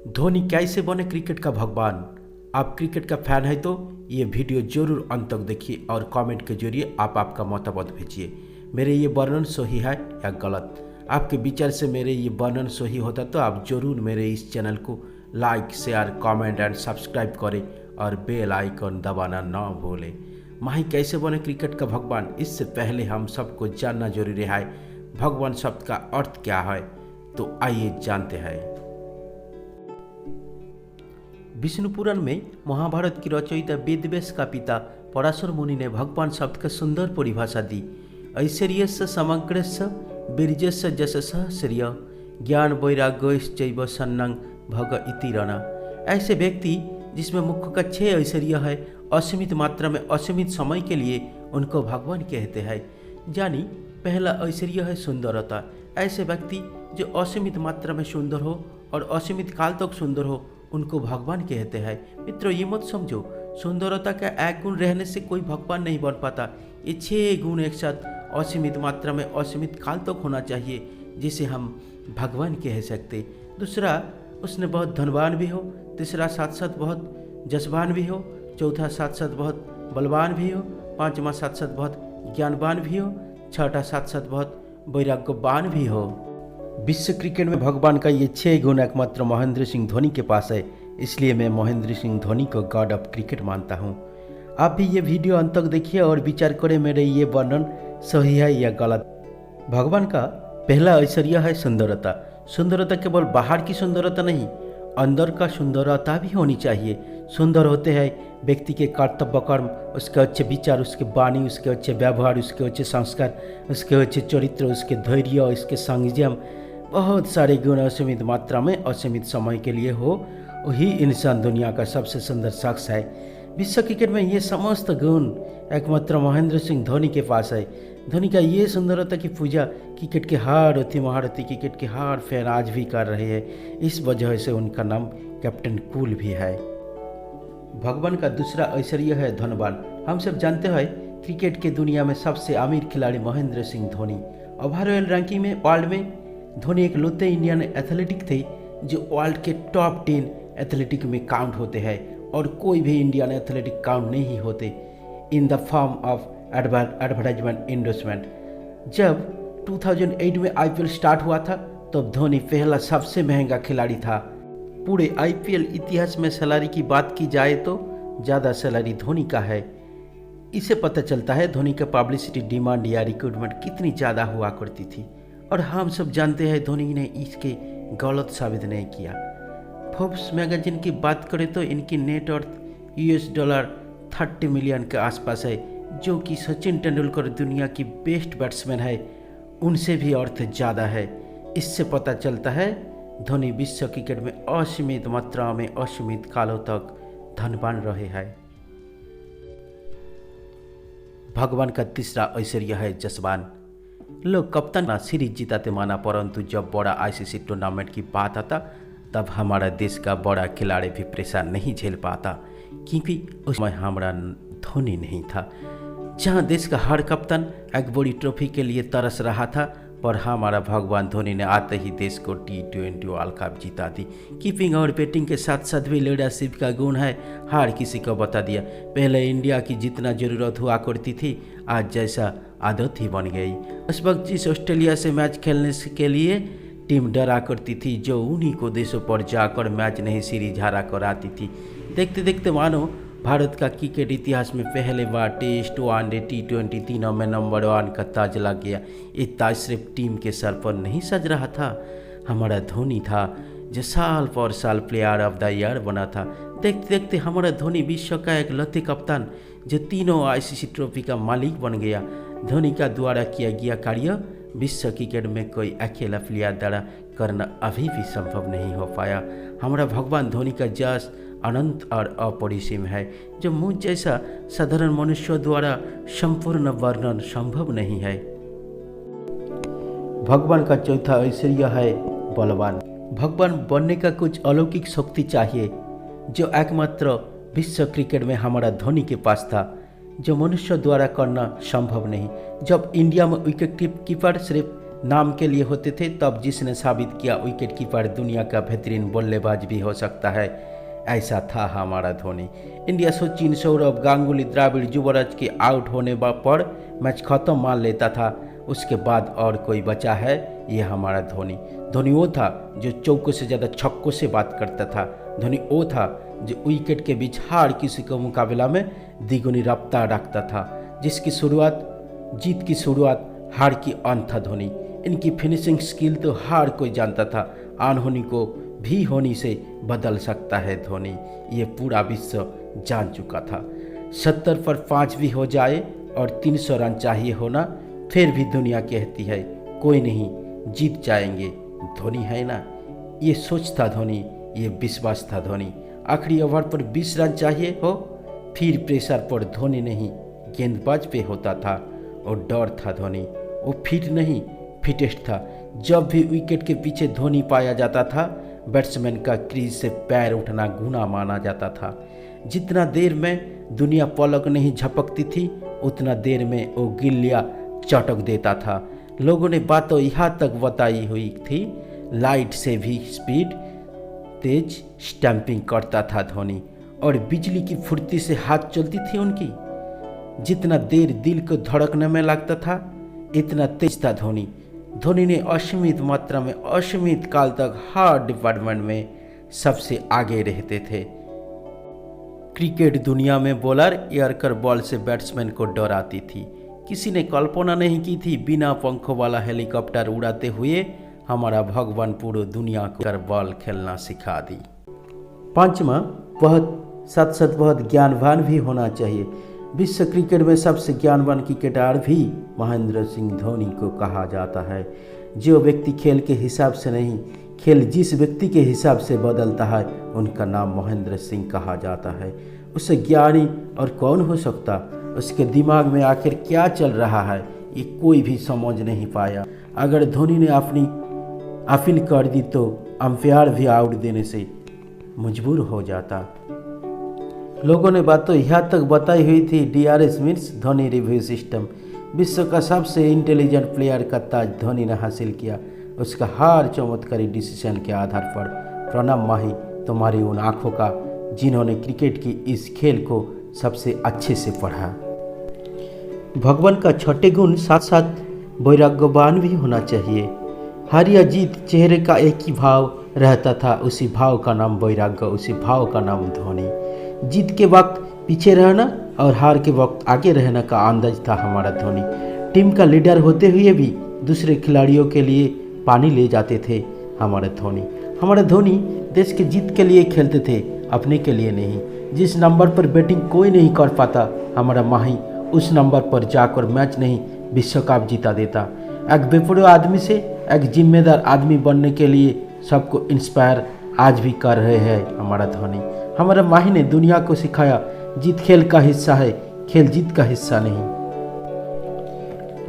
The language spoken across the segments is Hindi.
धोनी कैसे बने क्रिकेट का भगवान। आप क्रिकेट का फैन है तो ये वीडियो जरूर अंत तक देखिए और कमेंट के जरिए आप आपका मतामत भेजिए। मेरे ये वर्णन सही है या गलत, आपके विचार से मेरे ये वर्णन सही होता तो आप जरूर मेरे इस चैनल को like, share, comment and subscribe करें और बेल आइकन दबाना ना भूलें। माही कैसे बने क्रिकेट का भगवान, इससे पहले हम सबको जानना जरूरी है भगवान शब्द का अर्थ क्या है। तो आइए जानते हैं। विष्णु पुराण में महाभारत की रचयिता वेदव्यास का पिता पराशर मुनि ने भगवान शब्द का सुंदर परिभाषा दी। ऐश्वर्यस्य समग्रस्य वीर्यस्य जशसः श्रिय ज्ञान वैराग्यश्चैव सन्नं भग इति रणा। ऐसे व्यक्ति जिसमें मुख्य का 6 ऐश्वर्य है, असीमित मात्रा में असीमित समय के लिए उनको भगवान कहते हैं। यानी पहला ऐश्वर्य है सुंदरता। ऐसे व्यक्ति जो असीमित मात्रा में सुंदर हो और असीमित काल तक सुंदर हो उनको भगवान कहते हैं। मित्रों, ये मत समझो सुंदरता का एक गुण रहने से कोई भगवान नहीं बन पाता। ये 6 गुण एक साथ असीमित मात्रा में असीमित काल तक होना चाहिए जिसे हम भगवान कह सकते। दूसरा, उसने बहुत धनवान भी हो। तीसरा, साथ साथ बहुत जसवान भी हो। चौथा, साथ साथ बहुत बलवान भी हो। पांचवा, साथ साथ बहुत ज्ञानवान भी हो। छठा, साथ साथ बहुत वैराग्यवान भी हो। विश्व क्रिकेट में भगवान का ये 6 गुण एकमात्र महेंद्र सिंह धोनी के पास है, इसलिए मैं महेंद्र सिंह धोनी को गॉड ऑफ क्रिकेट मानता हूँ। आप भी ये वीडियो अंत तक देखिए और विचार करें मेरे ये वर्णन सही है या गलत। भगवान का पहला ऐश्वर्य है सुंदरता। सुंदरता केवल बाहर की सुंदरता नहीं, अंदर का सुंदरता भी होनी चाहिए। सुंदर होते हैं व्यक्ति के कर्तव्य कर्म, उसके अच्छे विचार, उसके वाणी, उसके अच्छे व्यवहार, उसके अच्छे संस्कार, उसके अच्छे चरित्र, उसके धैर्य, उसके संयम। बहुत सारे गुण असीमित मात्रा में असीमित समय के लिए हो, वही इंसान दुनिया का सबसे सुंदर शख्स है। विश्व क्रिकेट में ये समस्त गुण एकमात्र महेंद्र सिंह धोनी के पास है। धोनी का ये सुंदरता की पूजा क्रिकेट के हर अति महारथी, क्रिकेट के हर फैन आज भी कर रहे हैं। इस वजह से उनका नाम कैप्टन कूल भी है। भगवान का दूसरा ऐश्वर्य है धनवान। हम सब जानते हैं क्रिकेट की दुनिया में सबसे अमीर खिलाड़ी महेंद्र सिंह धोनी। ओवरऑल रैंकिंग में वर्ल्ड में धोनी एक लौते इंडियन एथलेटिक थे जो वर्ल्ड के टॉप 10 एथलेटिक में काउंट होते हैं और कोई भी इंडियन एथलेटिक काउंट नहीं होते in the form of advertisement endorsement. जब 2008 में आईपीएल स्टार्ट हुआ था तब धोनी पहला सबसे महंगा खिलाड़ी था। पूरे आईपीएल इतिहास में सैलरी की बात की जाए तो ज़्यादा सैलरी धोनी का है। इससे पता चलता है धोनी का पब्लिसिटी डिमांड या रिक्रूटमेंट कितनी ज़्यादा हुआ करती थी। और हम सब जानते हैं धोनी ने इसके गलत साबित नहीं किया। फोर्ब्स मैगजीन की बात करें तो इनकी नेटवर्थ $30 मिलियन के आसपास है, जो कि सचिन तेंदुलकर दुनिया की बेस्ट बैट्समैन है उनसे भी अर्थ ज़्यादा है। इससे पता चलता है धोनी विश्व क्रिकेट में असीमित मात्रा में असीमित कालों तक धनवान रहे हैं। भगवान का तीसरा ऐश्वर्य है जसवान। लोग कप्तान सीरीज जिताते माना, परंतु जब बड़ा आईसीसी टूर्नामेंट की बात आता तब हमारा देश का बड़ा खिलाड़ी भी प्रेशर नहीं झेल पाता, क्योंकि उस समय हमारा धोनी नहीं था। जहां देश का हर कप्तान एक बड़ी ट्रॉफी के लिए तरस रहा था, पर हमारा भगवान धोनी ने आते ही देश को T20 वर्ल्ड कप जिता दी। कीपिंग और बैटिंग के साथ साथ भी लीडरशिप का गुण है, हर किसी को बता दिया। पहले इंडिया की जितना जरूरत हुआ करती थी, आज जैसा आदत ही बन गई। उस वक्त जिस ऑस्ट्रेलिया से मैच खेलने के लिए टीम डरा करती थी, जो उन्हीं को देशों पर जाकर मैच नहीं सीरीज हारा कर आती थी। देखते देखते मानो भारत का क्रिकेट इतिहास में पहले बार टेस्ट, वनडे, T20 तीनों में नंबर 1 का ताज लग गया। ये ताज सिर्फ टीम के सर पर नहीं सज रहा था, हमारा धोनी था जो साल पर साल प्लेयर ऑफ द ईयर बना था। देखते देखते हमारा धोनी विश्व का एक लौते कप्तान जो तीनों आईसीसी ट्रॉफी का मालिक बन गया। धोनी का द्वारा किया गया कार्य विश्व क्रिकेट में कोई अकेला प्लेयर द्वारा करना अभी भी संभव नहीं हो पाया। हमारा भगवान धोनी का जस अनंत और अपरिसीम है, जो मुझ जैसा साधारण मनुष्य द्वारा संपूर्ण वर्णन संभव नहीं है। भगवान का चौथा ऐश्वर्य है बलवान। भगवान बनने का कुछ अलौकिक शक्ति चाहिए जो एकमात्र विश्व क्रिकेट में हमारा धोनी के पास था, जो मनुष्य द्वारा करना संभव नहीं। जब इंडिया में विकेट कीपर सिर्फ नाम के लिए होते थे, तब जिसने साबित किया विकेट कीपर दुनिया का बेहतरीन बल्लेबाज भी हो सकता है, ऐसा था हमारा धोनी। इंडिया सचिन, सौरभ गांगुली, द्रविड़, युवराज के आउट होने पर मैच खत्म मान लेता था। उसके बाद और कोई बचा है, ये हमारा धोनी। धोनी वो था जो चौकों से ज़्यादा छक्कों से बात करता था। धोनी वो था जो विकेट के बीच हर किसी के मुकाबला में द्विगुनी रफ्तार रखता था, जिसकी शुरुआत जीत की शुरुआत हार की अंत था धोनी। इनकी फिनिशिंग स्किल तो हर कोई जानता था, अनहोनी को भी होनी से बदल सकता है धोनी, ये पूरा विश्व जान चुका था। 70 पर 5 भी हो जाए और 300 रन चाहिए होना, फिर भी दुनिया कहती है कोई नहीं, जीत जाएंगे, धोनी है ना। ये सोच था धोनी, ये विश्वास था धोनी। आखिरी ओवर पर 20 रन चाहिए हो, फिर प्रेशर पर धोनी नहीं गेंदबाज पे होता था और डर था धोनी। वो फिट नहीं फिटेस्ट था। जब भी विकेट के पीछे धोनी पाया जाता था, बैट्समैन का क्रीज से पैर उठना गुनाह माना जाता था। जितना देर में दुनिया पलक नहीं झपकती थी, उतना देर में वो गिल्लियाँ चटक देता था। लोगों ने बातों यहाँ तक बताई हुई थी, लाइट से भी स्पीड तेज स्टैंपिंग करता था धोनी, और बिजली की फुर्ती से हाथ चलती थी उनकी। जितना देर दिल को धड़कने में लगता था, इतना तेज था धोनी। धोनी ने असीमित मात्रा में असीमित काल तक हर डिपार्टमेंट में सबसे आगे रहते थे। क्रिकेट दुनिया में बॉलर एयरकर बॉल से बैट्समैन को डराती थी। किसी ने कल्पना नहीं की थी बिना पंखों वाला हेलीकॉप्टर उड़ाते हुए हमारा भगवान पूरी दुनिया को कर बॉल खेलना सिखा दी। पांचवा, बहुत साथ साथ बहुत ज्ञानवान भी होना चाहिए। विश्व क्रिकेट में सबसे ज्ञानवान क्रिकेटर भी महेंद्र सिंह धोनी को कहा जाता है। जो व्यक्ति खेल के हिसाब से नहीं, खेल जिस व्यक्ति के हिसाब से बदलता है, उनका नाम महेंद्र सिंह कहा जाता है। उससे ज्ञानी और कौन हो सकता? उसके दिमाग में आखिर क्या चल रहा है, ये कोई भी समझ नहीं पाया। अगर धोनी ने अपनी अपील कर दी तो अंपायर भी आउट देने से मजबूर हो जाता। लोगों ने बात तो यहाँ तक बताई हुई थी, DRS means Dhoni review system. विश्व का सबसे इंटेलिजेंट प्लेयर का ताज धोनी ने हासिल किया। उसका हर चमत्कारी डिसीजन के आधार पर प्रणब माही तुम्हारी उन आँखों का जिन्होंने क्रिकेट की इस खेल को सबसे अच्छे से पढ़ा। भगवान का छठे गुण साथ साथ वैराग्यवान भी होना चाहिए। हार या जीत चेहरे का एक ही भाव रहता था, उसी भाव का नाम वैराग्य, उसी भाव का नाम धोनी। जीत के वक्त पीछे रहना और हार के वक्त आगे रहने का अंदाज था हमारा धोनी। टीम का लीडर होते हुए भी दूसरे खिलाड़ियों के लिए पानी ले जाते थे हमारे धोनी। हमारे धोनी देश के जीत के लिए खेलते थे, अपने के लिए नहीं। जिस नंबर पर बैटिंग कोई नहीं कर पाता, हमारा माही उस नंबर पर जाकर मैच नहीं विश्व कप जीता देता। एक बेपरवाह आदमी से एक जिम्मेदार आदमी बनने के लिए सबको इंस्पायर आज भी कर रहे हैं हमारा धोनी। हमारा माही ने दुनिया को सिखाया, जीत खेल का हिस्सा है, खेल जीत का हिस्सा नहीं।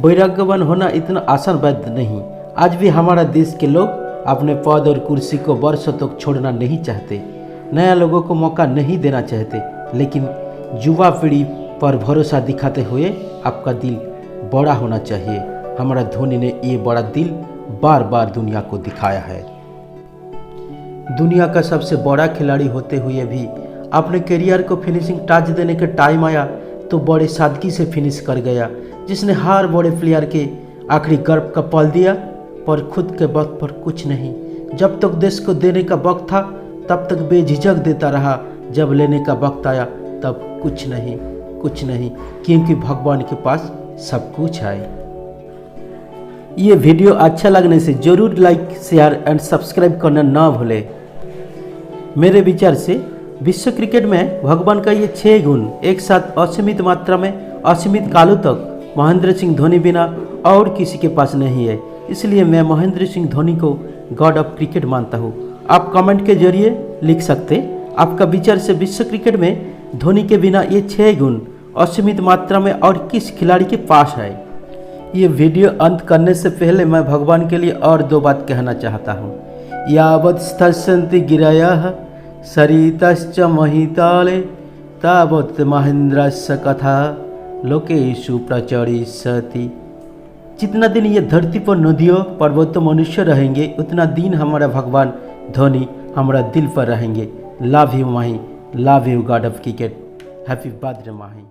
वैराग्यवान होना इतना आसान बात नहीं। आज भी हमारा देश के लोग अपने पद और कुर्सी को वर्षों तक छोड़ना नहीं चाहते, नया लोगों को मौका नहीं देना चाहते, लेकिन युवा पीढ़ी पर भरोसा दिखाते हुए आपका दिल बड़ा होना चाहिए। हमारा धोनी ने ये बड़ा दिल बार बार दुनिया को दिखाया है। दुनिया का सबसे बड़ा खिलाड़ी होते हुए भी अपने करियर को फिनिशिंग टच देने का टाइम आया तो बड़े सादगी से फिनिश कर गया। जिसने हर बड़े प्लेयर के आखिरी गर्व का पल दिया, पर खुद के वक्त पर कुछ नहीं। जब तक देश को देने का वक्त था तब तक बेझिझक देता रहा, जब लेने का वक्त आया तब कुछ नहीं, कुछ नहीं, क्योंकि भगवान के पास सब कुछ है। ये वीडियो अच्छा लगने से जरूर लाइक, शेयर एंड सब्सक्राइब करना ना भूले। मेरे विचार से विश्व क्रिकेट में भगवान का ये 6 गुण एक साथ असीमित मात्रा में असीमित कालों तक महेंद्र सिंह धोनी बिना और किसी के पास नहीं है। इसलिए मैं महेंद्र सिंह धोनी को गॉड ऑफ क्रिकेट मानता हूँ। आप कमेंट के जरिए लिख सकते आपका विचार से विश्व क्रिकेट में धोनी के बिना ये 6 गुण असीमित मात्रा में और किस खिलाड़ी के पास है। ये वीडियो अंत करने से पहले मैं भगवान के लिए और 2 बात कहना चाहता हूँ। यावत् स्थस्यन्ति गिरयः सरितश्च महिताले तावत् महेन्द्रस्य कथा लोकेषु प्रचरिष्यति। जितना दिन ये धरती पर नदियों पर्वतों मनुष्य रहेंगे उतना दिन हमारा भगवान धोनी हमारा दिल पर रहेंगे। Love you Mahi, love you God of cricket. Happy birthday Mahi.